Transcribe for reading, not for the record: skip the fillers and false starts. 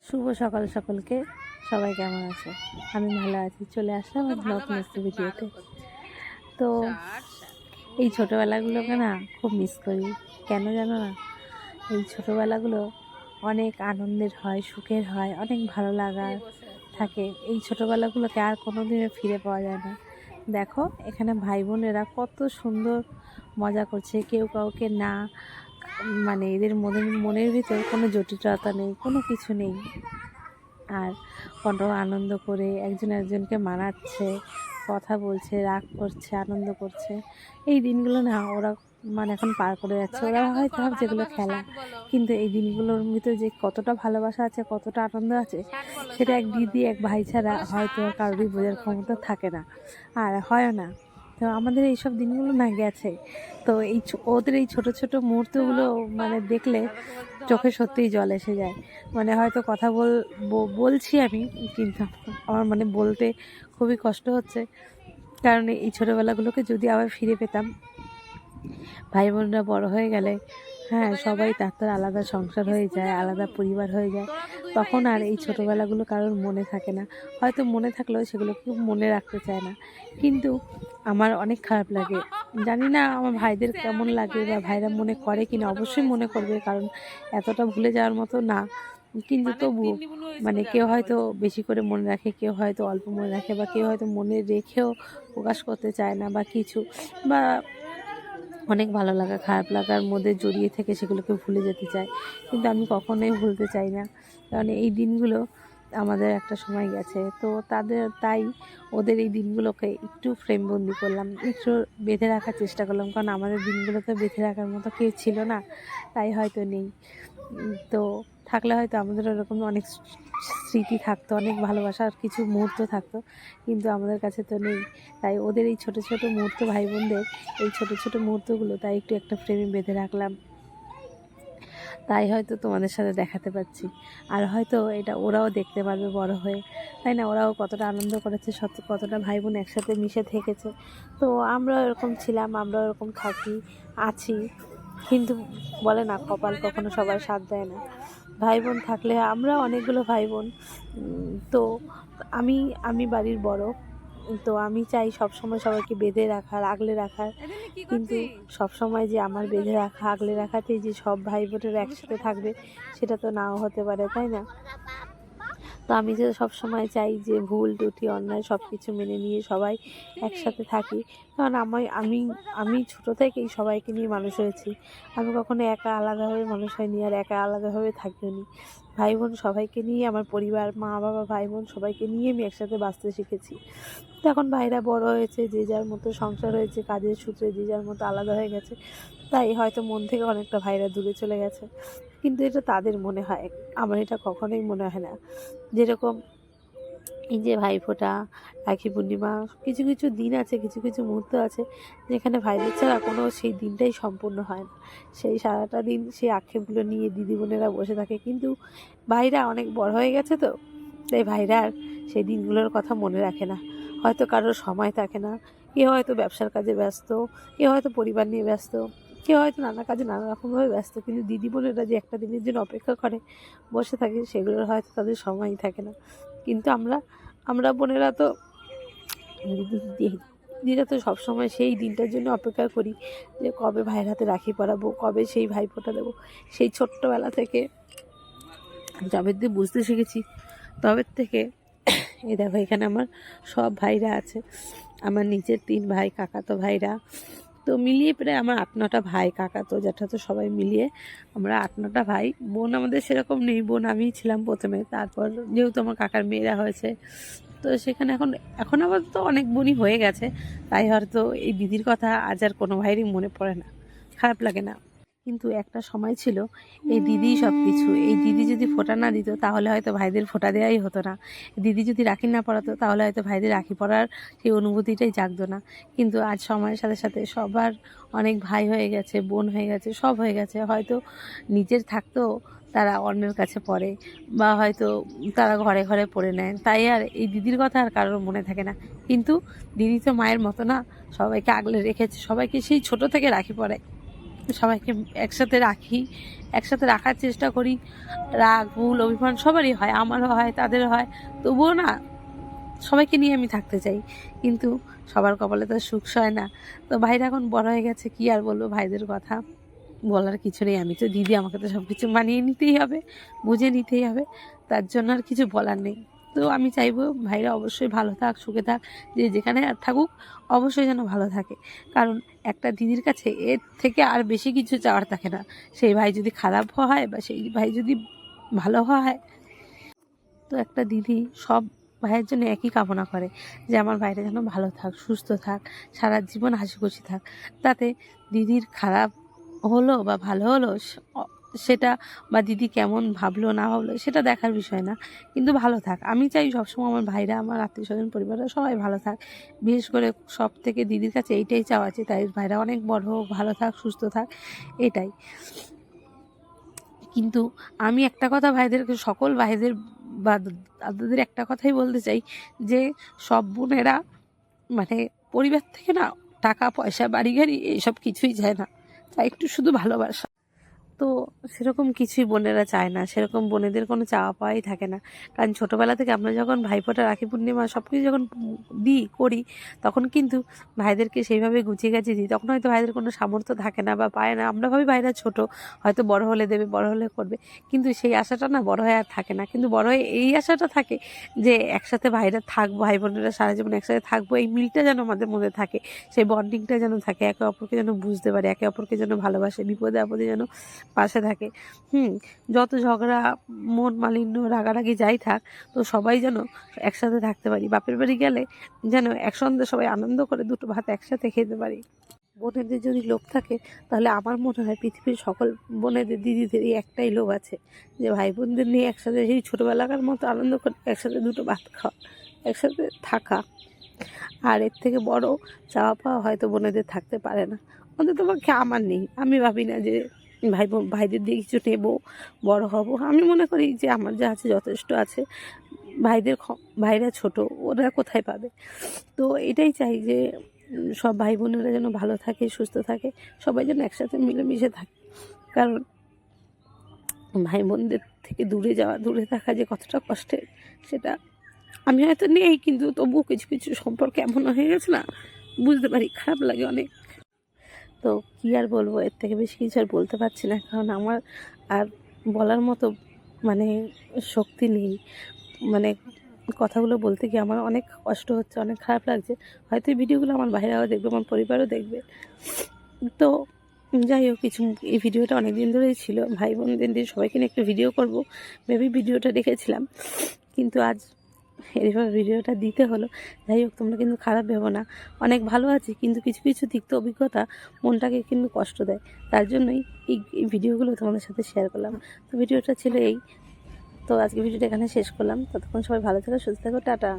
শুভ সকাল সকলকে। সবাই কেমন আছে? আমি ভালো আছি। চলে আসলাম নতুন একটি ভিডিওতে। তো এই ছোটোবেলাগুলোকে না খুব মিস করি। কেন জানো না? এই ছোটোবেলাগুলো অনেক আনন্দের হয়, সুখের হয়, অনেক ভালো লাগার থাকে। এই ছোটোবেলাগুলোকে আর কোনো দিনও ফিরে পাওয়া যায় না। দেখো এখানে ভাই বোনেরা কত সুন্দর মজা করছে, কেউ কাউকে না মানে এদের মনের ভিতর কোনো জটিলতা নেই, কোনো কিছু নেই। আর কত আনন্দ করে একজন একজনকে মানাচ্ছে, কথা বলছে, রাগ করছে, আনন্দ করছে। এই দিনগুলো না ওরা এখন পার করে যাচ্ছে। ওরা হয়তো ভাবছে যেগুলো খেলা, কিন্তু এই দিনগুলোর ভিতরে যে কতটা ভালোবাসা আছে, কতটা আনন্দ আছে, সেটা এক দিদি এক ভাই ছাড়া হয়তো আর কারোরই বোঝার ক্ষমতা থাকে না, আর হয় না। তো আমাদের এইসব দিনগুলো না গেছে। তো ওদের এই ছোট ছোট মুহূর্তগুলো দেখলে চোখে সত্যিই জল এসে যায়। হয়তো কথা বলছি আমি, কিন্তু আমার বলতে খুবই কষ্ট হচ্ছে। কারণ এই ছোটোবেলাগুলোকে যদি আবার ফিরে পেতাম, ভাই বোনরা বড় হয়ে গেলে, হ্যাঁ সবাই তার আলাদা সংসার হয়ে যায়, আলাদা পরিবার হয়ে যায়, তখন আর এই ছোটোবেলাগুলো কারোর মনে থাকে না। হয়তো মনে থাকলেও সেগুলো কেউ মনে রাখতে চায় না। কিন্তু আমার অনেক খারাপ লাগে। জানি না আমার ভাইদের কেমন লাগে বা ভাইরা মনে করে কিনা, অবশ্যই মনে করবে, কারণ এতটা ভুলে যাওয়ার মতো না। কিন্তু তবুও কেউ হয়তো বেশি করে মনে রাখে, কেউ হয়তো অল্প মনে রাখে, বা কেউ হয়তো মনে রেখেও প্রকাশ করতে চায় না, বা কিছু বা অনেক ভালো লাগা খারাপ লাগার মধ্যে জড়িয়ে থেকে সেগুলোকে ভুলে যেতে চায়। কিন্তু আমি কখনোই ভুলতে চাই না, কারণ এই দিনগুলো আমাদের একটা সময় গেছে। তো তাই ওদের এই দিনগুলোকে একটু ফ্রেমবন্দি করলাম, একটু বেঁধে রাখার চেষ্টা করলাম, কারণ আমাদের দিনগুলো তো বেঁধে রাখার মতো কেউ ছিল না, তাই হয়তো নেই। তো থাকলে হয়তো আমাদের ওরকম অনেক স্মৃতি থাকতো, অনেক ভালোবাসার কিছু মুহূর্ত থাকতো, কিন্তু আমাদের কাছে তো নেই। তাই ওদের এই ছোট ছোট মুহূর্ত, ভাই বোনদের এই ছোট ছোট মুহূর্তগুলো তাই একটু একটা ফ্রেমে বেঁধে রাখলাম। তাই হয়তো তোমাদের সাথে দেখাতে পারছি, আর হয়তো এটা ওরাও দেখতে পারবে বড় হয়ে, তাই না? ওরাও কতটা আনন্দ করেছে, কতটা ভাই বোন একসাথে মিশে থেকেছে। তো আমরাও এরকম ছিলাম, আমরাও এরকম আছি। কিন্তু বলে না, কপাল কখনো সবার সাথ দেয় না। ভাই বোন থাকলে, আমরা অনেকগুলো ভাই বোন। তো আমি বাড়ির বড়, তো আমি চাই সবসময় সবাইকে বেঁধে রাখার, আগলে রাখার। কিন্তু সবসময় যে আমার বেঁধে রাখা, আগলে রাখাতেই যে সব ভাই বোনেরা একসাথে থাকবে, সেটা তো নাও হতে পারে, তাই না? তো আমি যে সবসময় চাই যে ভুল ত্রুটি অন্যায় সব কিছু মেনে নিয়ে সবাই একসাথে থাকি। কারণ আমি আমি ছোটো থেকেই সবাইকে নিয়ে মানুষ হয়েছি। আমি কখনো একা আলাদাভাবে মানুষ হয়নি, আর একা আলাদাভাবে থাকিও নি। ভাই বোন সবাইকে নিয়ে, আমার পরিবার, মা বাবা, ভাই বোন সবাইকে নিয়ে আমি একসাথে বাঁচতে শিখেছি। তো এখন ভাইরা বড় হয়েছে, যে যার মতো সংসার হয়েছে, কাজের সূত্রে যে যার মতো আলাদা হয়ে গেছে, তাই হয়তো মন থেকে অনেকটা ভাইরা দূরে চলে গেছে। কিন্তু এটা তাদের মনে হয়, আমার এটা কখনোই মনে হয় না। যেরকম এই যে ভাইফোঁটা, রাখি পূর্ণিমা, কিছু কিছু দিন আছে, কিছু কিছু মুহূর্ত আছে যেখানে ভাইদের ছাড়া কোনো সেই দিনটাই সম্পূর্ণ হয় না। সেই সারাটা দিন সেই আক্ষেপগুলো নিয়ে দিদি বোনেরা বসে থাকে, কিন্তু ভাইরা অনেক বড় হয়ে গেছে, তো তাই ভাইরা আর সেই দিনগুলোর কথা মনে রাখে না। হয়তো কারোর সময় থাকে না, কেউ হয়তো ব্যবসার কাজে ব্যস্ত, কেউ হয়তো পরিবার নিয়ে ব্যস্ত, কেউ হয়তো নানা কাজে নানা রকমভাবে ব্যস্ত, কিন্তু দিদি বোনেরা যে একটা দিনের জন্য অপেক্ষা করে বসে থাকে, সেগুলোর হয়তো তাদের সময়ই থাকে না। কিন্তু আমরা বোনেরা তো, দিদিরা তো সবসময় সেই দিনটার জন্য অপেক্ষা করি, যে কবে ভাইয়ের হাতে রাখি পরাবো, কবে সেই ভাইফোঁটা দেবো। সেই ছোট্টবেলা থেকে যবে থেকে বুঝতে শিখেছি, তবে থেকে এই দেখো এখানে আমার সব ভাইরা আছে। আমার নিচের 3 ভাই, কাকাতো ভাইরা, তো মিলিয়ে প্রায় আমার 8-9টা ভাই, কাকাতো জ্যাঠাতো সবাই মিলিয়ে আমরা 8-9টা ভাই। বোন আমাদের সেরকম নেই, বোন আমিই ছিলাম প্রথমে, তারপর যেহেতু আমার কাকার মেয়েরা হয়েছে, তো সেখানে এখন আবার তো অনেক বোনই হয়ে গেছে, তাই হয়তো এই দিদির কথা আজ আর কোনো ভাইয়েরই মনে পড়ে না, খারাপ লাগে না। কিন্তু একটা সময় ছিল এই দিদিই সব কিছু। এই দিদি যদি ফোঁটা না দিত, তাহলে হয়তো ভাইদের ফোঁটা দেওয়াই হতো না। দিদি যদি রাখি না পরাতো, তাহলে হয়তো ভাইদের রাখি পরার সেই অনুভূতিটাই জাগতো না। কিন্তু আজ সময়ের সাথে সাথে সবার অনেক ভাই হয়ে গেছে, বোন হয়ে গেছে, সব হয়ে গেছে। হয়তো নিজের থাকতেও তারা অন্যের কাছে পড়ে, বা হয়তো তারা ঘরে ঘরে পড়ে নেয়, তাই আর এই দিদির কথা আর কারোর মনে থাকে না। কিন্তু দিদি তো মায়ের মতো না, সবাইকে আগলে রেখেছে, সবাইকে সেই ছোট থেকে রাখি পরায়। সবাইকে একসাথে রাখি, একসাথে রাখার চেষ্টা করি। রাগ, ভুল, অভিমান সবারই হয়, আমারও হয়, তাদেরও হয়। তবুও না, সবাইকে নিয়ে আমি থাকতে চাই, কিন্তু সবার কপালে তো সুখ সয় না। তো ভাইরা এখন বড় হয়ে গেছে, কি আর বলবো, ভাইদের কথা বলার কিছু নেই। আমি তো দিদি, আমাকে তো সব কিছু মানিয়ে নিতেই হবে, বুঝে নিতেই হবে, তার জন্য আর কিছু বলার নেই। তো আমি চাইবো ভাইরা অবশ্যই ভালো থাক, সুখে থাক, যে যেখানে আর থাকুক অবশ্যই যেন ভালো থাকে। কারণ একটা দিদির কাছে এর থেকে আর বেশি কিছু চাওয়ার থাকে না। সেই ভাই যদি খারাপ হয় বা সেই ভাই যদি ভালো হয়, তো একটা দিদি সব ভাইয়ের জন্য একই কামনা করে যে আমার ভাইরা যেন ভালো থাক, সুস্থ থাক, সারা জীবন হাসি খুশি থাক। তাতে দিদির খারাপ হলো বা ভালো হলো সেটা, বা দিদি কেমন ভাবলো না ভাবলো সেটা দেখার বিষয় না, কিন্তু ভালো থাক। আমি চাই সবসময় আমার ভাইরা, আমার আত্মীয় স্বজন, পরিবাররা সবাই ভালো থাক। বিশেষ করে সব থেকে দিদির কাছে এইটাই চাওয়া আছে, তাই ভাইরা অনেক বড় হোক, ভালো থাক, সুস্থ থাক, এটাই। কিন্তু আমি একটা কথা ভাইদেরকে, সকল ভাইদের বা দাদাদের একটা কথাই বলতে চাই, যে সব বোনেরা মানে পরিবার থেকে না টাকা পয়সা, বাড়ি গাড়ি এইসব কিছুই চায় না, চাই একটু শুধু ভালোবাসা। তো সেরকম কিছুই বোনেরা চায় না, সেরকম বোনেদের কোনো চাওয়া পাওয়াই থাকে না। কারণ ছোটোবেলা থেকে আমরা যখন ভাইফোঁটা, রাখি পূর্ণিমা সব কিছু যখন করি, তখন কিন্তু ভাইদেরকে সেইভাবে গুছিয়ে গাছিয়ে দিই। তখন হয়তো ভাইদের কোনো সামর্থ্য থাকে না বা পায় না, আমরা ভাবি ভাইরা ছোট, হয়তো বড় হলে দেবে, বড় হলে করবে, কিন্তু সেই আশাটা না বড় হয়ে আর থাকে না। কিন্তু বড় হয়ে এই আশাটা থাকে যে একসাথে ভাইরা থাকবো, ভাই বোনেরা সারা জীবন একসাথে থাকবো, এই মিলটা যেন আমাদের মধ্যে থাকে, সেই বন্ডিংটা যেন থাকে, একে অপরকে যেন বুঝতে পারে, একে অপরকে যেন ভালোবাসে, বিপদে আপদে যেন পাশে থাকে। যত ঝগড়া, মন মালিন্য, রাগারাগি যাই থাক, তো সবাই যেন একসাথে থাকতে পারি। বাপের বাড়ি গেলে যেন একসঙ্গে সবাই আনন্দ করে দুটো ভাত একসাথে খেতে পারি। বোনেদের যদি লোভ থাকে, তাহলে আমার মনে হয় পৃথিবীর সকল বোনেদের, দিদিদেরই একটাই লোভ আছে, যে ভাই বোনদের নিয়ে একসাথে সেই ছোটোবেলাকার মতো আনন্দ করে একসাথে দুটো ভাত খাওয়া, একসাথে থাকা। আর এর থেকে বড় চাওয়া পাওয়া হয়তো বোনেদের থাকতে পারে না, অন্তত পক্ষে আমার নেই। আমি ভাবি না যে ভাইদের দিয়ে কিছু নেব, বড় হব। আমি মনে করি যে আমার যা আছে যথেষ্ট আছে। ভাইরা ছোট, ওরা কোথায় পাবে। তো এটাই চাই যে সব ভাই বোনেরা যেন ভালো থাকে, সুস্থ থাকে, সবাই যেন একসাথে মিলেমিশে থাকে। কারণ ভাই বোনদের থেকে দূরে যাওয়া, দূরে থাকা যে কতটা কষ্টের, সেটা আমি হয়তো নেই, কিন্তু তবুও কিছু কিছু সম্পর্ক এমন হয়ে গেছে না, বুঝতে পারি, খারাপ লাগে অনেক। তো কী আর বলবো, এর থেকে বেশি কিছু আর বলতে পারছি না, কারণ আমার আর বলার মতো মানে শক্তি নেই। মানে কথাগুলো বলতে গিয়ে আমার অনেক কষ্ট হচ্ছে, অনেক খারাপ লাগছে। হয়তো এই ভিডিওগুলো আমার ভাইরাও দেখবে, আমার পরিবারও দেখবে। তো যাই হোক, এই ভিডিওটা অনেক দিন ধরেই ছিল, ভাই বোনদের দিয়ে সবাইকে নিয়ে একটু ভিডিও করব ভেবেই ভিডিওটা রেখেছিলাম, কিন্তু আজ এইভাবে ভিডিওটা দিতে হলো। যাই হোক, তোমরা কিন্তু খারাপ ভেবো না, অনেক ভালো আছি, কিন্তু কিছু কিছু তিক্ত অভিজ্ঞতা মনটাকে কিন্তু কষ্ট দেয়। তার জন্যই এই ভিডিওগুলো তোমাদের সাথে শেয়ার করলাম। তো ভিডিওটা ছিল এই। তো আজকে ভিডিওটা এখানে শেষ করলাম। ততক্ষণ সবাই ভালো থেকো, সুস্থ থেকো, টাটা।